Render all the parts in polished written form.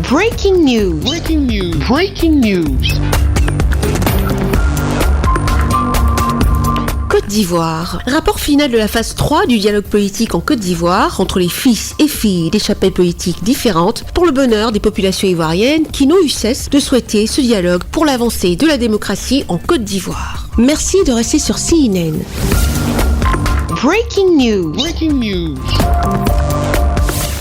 Breaking news. Breaking news. Breaking news. Côte d'Ivoire. Rapport final de la phase 3 du dialogue politique en Côte d'Ivoire entre les fils et filles des chapelles politiques différentes pour le bonheur des populations ivoiriennes qui n'ont eu cesse de souhaiter ce dialogue pour l'avancée de la démocratie en Côte d'Ivoire. Merci de rester sur CNN. Breaking news. Breaking news.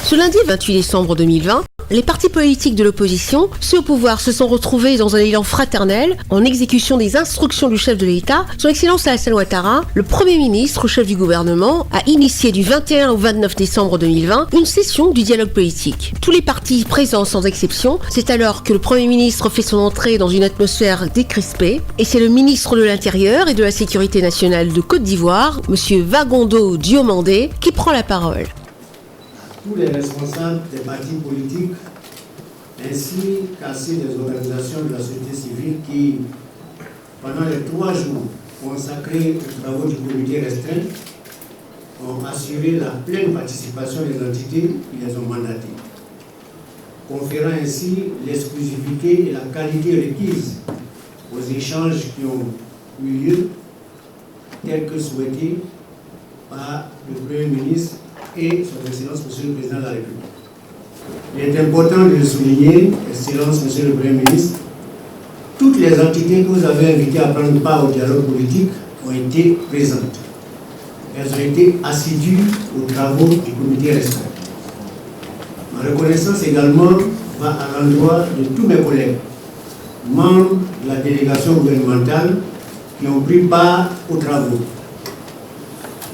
Ce lundi 28 décembre 2020, les partis politiques de l'opposition, ceux au pouvoir, se sont retrouvés dans un élan fraternel en exécution des instructions du chef de l'État. Son Excellence Alassane Ouattara, le Premier ministre, chef du gouvernement, a initié du 21 au 29 décembre 2020 une session du dialogue politique. Tous les partis présents sans exception, c'est alors que le Premier ministre fait son entrée dans une atmosphère décrispée et c'est le ministre de l'Intérieur et de la Sécurité nationale de Côte d'Ivoire, M. Vagondo Diomandé, qui prend la parole. Tous les responsables des partis politiques ainsi qu'à ceux des organisations de la société civile qui, pendant les 3 jours consacrés aux travaux du comité restreint, ont assuré la pleine participation des entités qui les ont mandatées, conférant ainsi l'exclusivité et la qualité requise aux échanges qui ont eu lieu, tels que souhaités par le Premier ministre et son Excellence, Monsieur le Président de la République. Il est important de le souligner, Excellence, Monsieur le Premier ministre, toutes les entités que vous avez invitées à prendre part au dialogue politique ont été présentes. Elles ont été assidues aux travaux du comité restreint. Ma reconnaissance également va à l'endroit de tous mes collègues, membres de la délégation gouvernementale qui ont pris part aux travaux.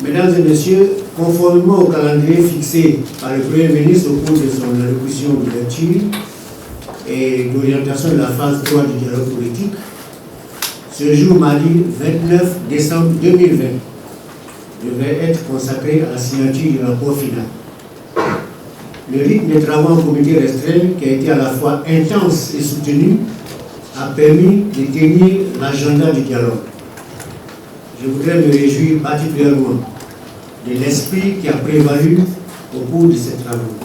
Mesdames et messieurs, conformément au calendrier fixé par le Premier ministre au cours de son allocution d'ouverture et d'orientation de la phase 3 du dialogue politique, ce jour mardi 29 décembre 2020 devait être consacré à la signature du rapport final. Le rythme des travaux en comité restreint, qui a été à la fois intense et soutenu, a permis de tenir l'agenda du dialogue. Je voudrais me réjouir particulièrement de l'esprit qui a prévalu au cours de ces travaux.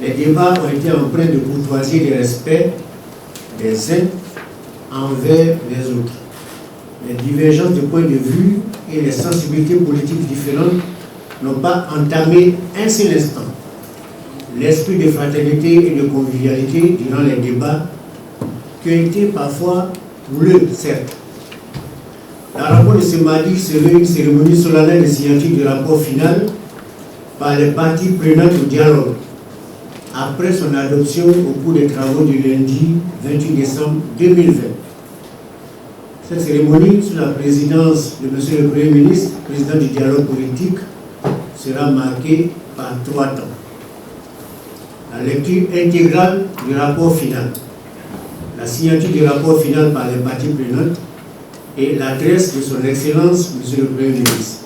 Les débats ont été empreints de courtoisie et de respect des uns envers les autres. Les divergences de points de vue et les sensibilités politiques différentes n'ont pas entamé un seul instant l'esprit de fraternité et de convivialité durant les débats qui ont été parfois houleux, certes. Dans le rapport de ce mardi serait une cérémonie solennelle de signature du rapport final par les parties prenantes au dialogue, après son adoption au cours des travaux du lundi 28 décembre 2020. Cette cérémonie, sous la présidence de M. le Premier ministre, président du dialogue politique, sera marquée par 3 temps. La lecture intégrale du rapport final, la signature du rapport final par les parties prenantes, et l'adresse de son Excellence, Monsieur le Premier ministre.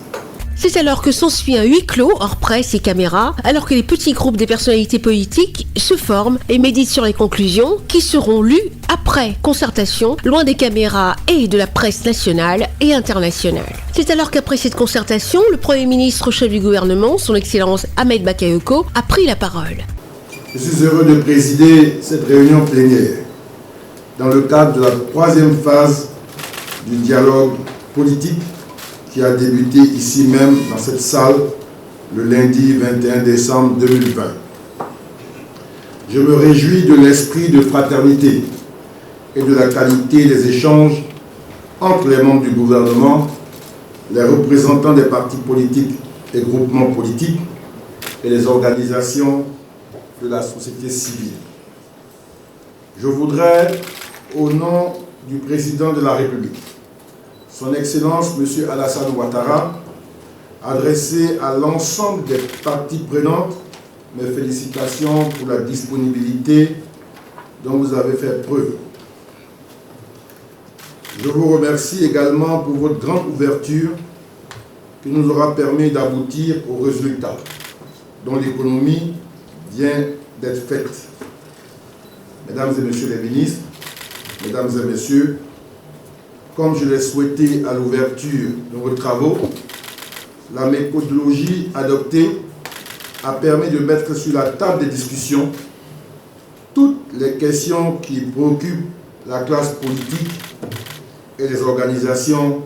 C'est alors que s'ensuit un huis clos hors presse et caméras, alors que les petits groupes des personnalités politiques se forment et méditent sur les conclusions qui seront lues après concertation, loin des caméras et de la presse nationale et internationale. C'est alors qu'après cette concertation, le Premier ministre chef du gouvernement, son Excellence Ahmed Bakayoko, a pris la parole. Je suis heureux de présider cette réunion plénière dans le cadre de la 3e phase du dialogue politique qui a débuté ici même dans cette salle le lundi 21 décembre 2020. Je me réjouis de l'esprit de fraternité et de la qualité des échanges entre les membres du gouvernement, les représentants des partis politiques et groupements politiques et les organisations de la société civile. Je voudrais, au nom du président de la République, son Excellence M. Alassane Ouattara, adresser à l'ensemble des parties prenantes mes félicitations pour la disponibilité dont vous avez fait preuve. Je vous remercie également pour votre grande ouverture qui nous aura permis d'aboutir aux résultats dont l'économie vient d'être faite. Mesdames et Messieurs les ministres, Mesdames et Messieurs, comme je l'ai souhaité à l'ouverture de vos travaux, la méthodologie adoptée a permis de mettre sur la table des discussions toutes les questions qui préoccupent la classe politique et les organisations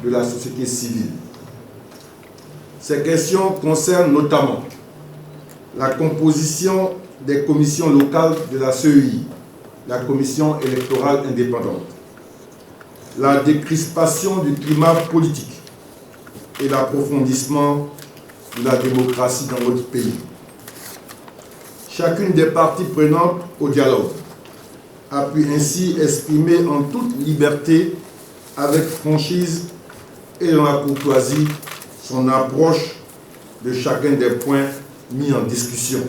de la société civile. Ces questions concernent notamment la composition des commissions locales de la CEI, la Commission électorale indépendante, la décrispation du climat politique et l'approfondissement de la démocratie dans notre pays. Chacune des parties prenantes au dialogue a pu ainsi exprimer en toute liberté, avec franchise et dans la courtoisie, son approche de chacun des points mis en discussion.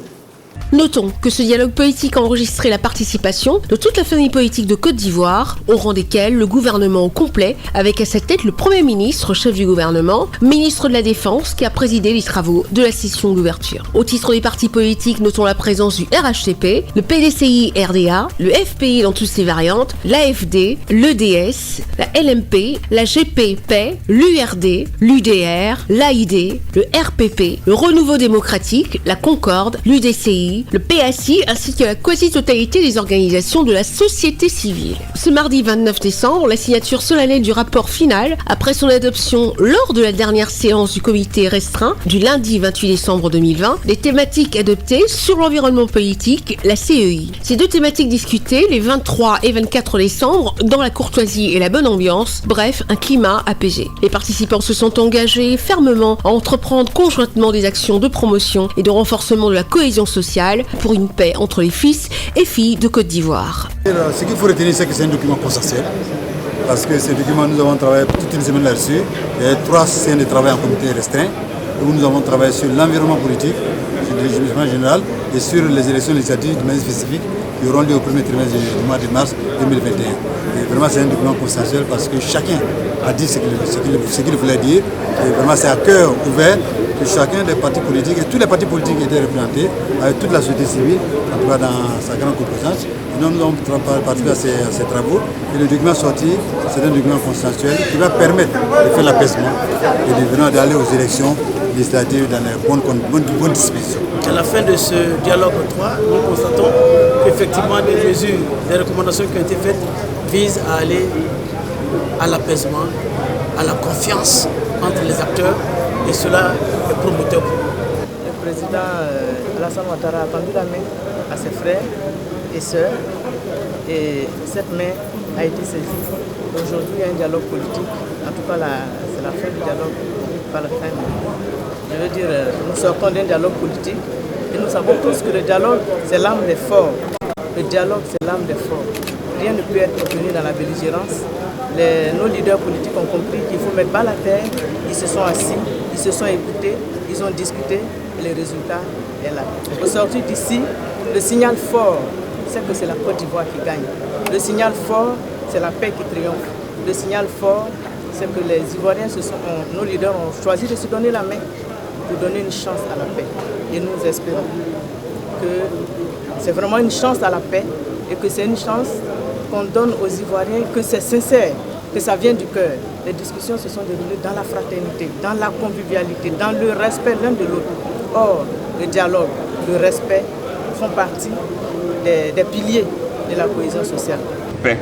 Notons que ce dialogue politique a enregistré la participation de toute la famille politique de Côte d'Ivoire, au rang desquels le gouvernement au complet, avec à sa tête le Premier ministre, chef du gouvernement, ministre de la Défense, qui a présidé les travaux de la session d'ouverture. Au titre des partis politiques, notons la présence du RHCP, le PDCI-RDA, le FPI dans toutes ses variantes, l'AFD, l'EDS, la LMP, la GP-PAI, l'URD, l'UDR, l'AID, le RPP, le Renouveau démocratique, la Concorde, l'UDCI, le PACI ainsi que la quasi-totalité des organisations de la société civile. Ce mardi 29 décembre, la signature solennelle du rapport final, après son adoption lors de la dernière séance du comité restreint du lundi 28 décembre 2020, les thématiques adoptées sur l'environnement politique, la CEI. Ces deux thématiques discutées les 23 et 24 décembre dans la courtoisie et la bonne ambiance, bref, un climat apaisé. Les participants se sont engagés fermement à entreprendre conjointement des actions de promotion et de renforcement de la cohésion sociale pour une paix entre les fils et filles de Côte d'Ivoire. Ce qu'il faut retenir, c'est que c'est un document consensuel. Parce que ce document, nous avons travaillé toute une semaine là-dessus. Il y a 3 séances de travail en comité restreint, où nous avons travaillé sur l'environnement politique, sur le régime général et sur les élections législatives de manière spécifique qui auront lieu au premier trimestre du mois de mars 2021. Et vraiment, c'est un document consensuel parce que chacun a dit ce qu'il voulait dire. Et vraiment, c'est à cœur ouvert que chacun des partis politiques, et tous les partis politiques étaient représentés, avec toute la société civile, en tout cas dans sa grande composante. Et nous avons participé à ces travaux. Et le document sorti, c'est un document consensuel qui va permettre de faire l'apaisement et d'aller aux élections législatives dans les bonnes dispositions. À la fin de ce dialogue 3, nous constatons qu'effectivement des mesures, des recommandations qui ont été faites visent à aller à l'apaisement, à la confiance entre les acteurs, et cela est promoteur. Le président Alassane Ouattara a tendu la main à ses frères et sœurs, et cette main a été saisie. Aujourd'hui, il y a un dialogue politique. En tout cas, c'est la fin du dialogue, pas la fin. Je veux dire, nous sortons d'un dialogue politique et nous savons tous que le dialogue, c'est l'âme des forts. Le dialogue, c'est l'âme des forts. Rien ne peut être obtenu dans la belligérance. Nos leaders politiques ont compris qu'il faut mettre bas la terre. Ils se sont assis, ils se sont écoutés, ils ont discuté et le résultat est là. Au sortir d'ici, le signal fort, c'est que c'est la Côte d'Ivoire qui gagne. Le signal fort, c'est la paix qui triomphe. Le signal fort, c'est que les Ivoiriens, nos leaders ont choisi de se donner la main pour donner une chance à la paix. Et nous espérons que c'est vraiment une chance à la paix et que c'est une chance qu'on donne aux Ivoiriens, que c'est sincère, que ça vient du cœur. Les discussions se sont déroulées dans la fraternité, dans la convivialité, dans le respect l'un de l'autre. Or, le dialogue, le respect font partie des piliers de la cohésion sociale. Paix.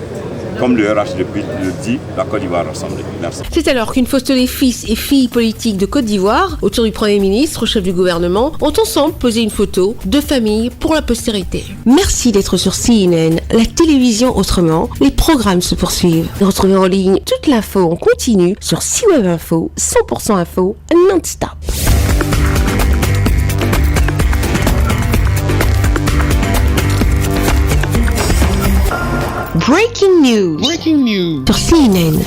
Comme le RHCP le dit, la Côte d'Ivoire rassemblée. Merci. C'est alors qu'une photo des fils et filles politiques de Côte d'Ivoire, autour du Premier ministre, chef du gouvernement, ont ensemble posé une photo de famille pour la postérité. Merci d'être sur CNN, la télévision autrement. Les programmes se poursuivent. Retrouvez en ligne toute l'info en continu sur CWeb Info, 100% info, non-stop. Breaking news sur CNN.